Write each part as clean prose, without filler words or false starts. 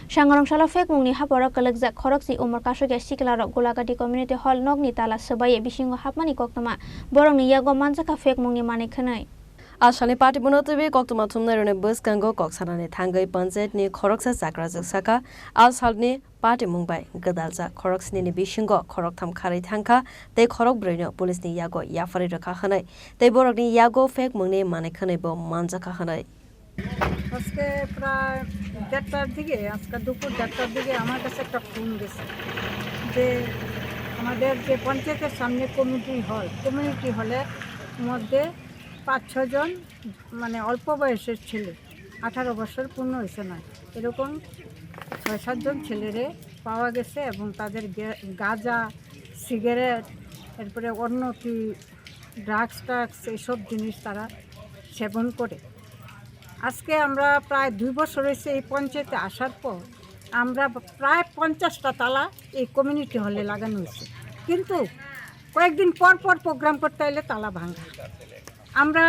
Sangrongsalo Phekmungni Hapharo Kwlwkjak Khoroksni Umor kasukya Sikla Gulaghati Community Hall Nokni Tala Swbaiwi Bisingo Hapmani Koktwma Borokni Yago Manjakha Phekmungni Khwnwi Ashalni party monotibi Koktwma thumnairone Bisingo koksanani thangai panchayatni Khoroksa Sakrajak Saka Ashalni party mungbai Gdaljak Khoroksni ni Bisingo Khoroktham khari thangka tei Khorokbrino police ni Yago Yafari rakha khanai tei Borokni Yago Phekmungni Khwnwi bo Manjakha khanai আজকে প্রায় 1:30টার দিকে আজকে দুপুর 1:30টার দিকে আমার কাছে একটা phone গেছে যে আমাদের যে পঞ্চায়েতের সামনে কমিউনিটি হলের মধ্যে 5-6 জন মানে অল্প বয়সের ছেলে 18 বছর পূর্ণ হয়েছে না এরকম 6-7 জন ছেলেরে পাওয়া গেছে এবং তাদের গাঁজা সিগারেট এরপরে অন্য কি ড্রাগস এইসব জিনিস তারা সেবন করে আজকে আমরা প্রায় 2 বছর হয়েছে এই পঞ্চায়েতে আসার পর আমরা প্রায় 50টা তালা এই কমিউনিটি হলে লাগানো হয়েছে কিন্তু কয়েকদিন পর প্রোগ্রাম করতে এলে তালা ভাঙা আমরা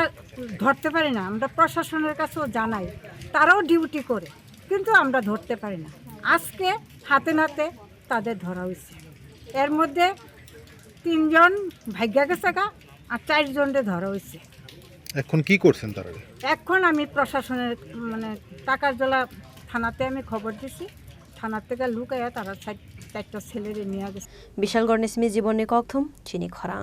ধরতে পারি না আমরা প্রশাসনের কাছেও জানাই তারাও ডিউটি করে কিন্তু আমরা ধরতে পারি না আজকে হাতে নাতে তাদের ধরা হয়েছে এর মধ্যে 3 জন ভাগ্যা গেছে আর 4 জনরে ধরা হয়েছে এখন কি করছেন তারা এখন আমি প্রশাসনের মানে টাকারজলা থানাতে আমি খবর দিছি থানা থেকে লুকায়া তারা 4টা ছেলেরে নিয়ে গেছে বিশাল গণেশমি জীবনে কক্থম চিনি খরাং।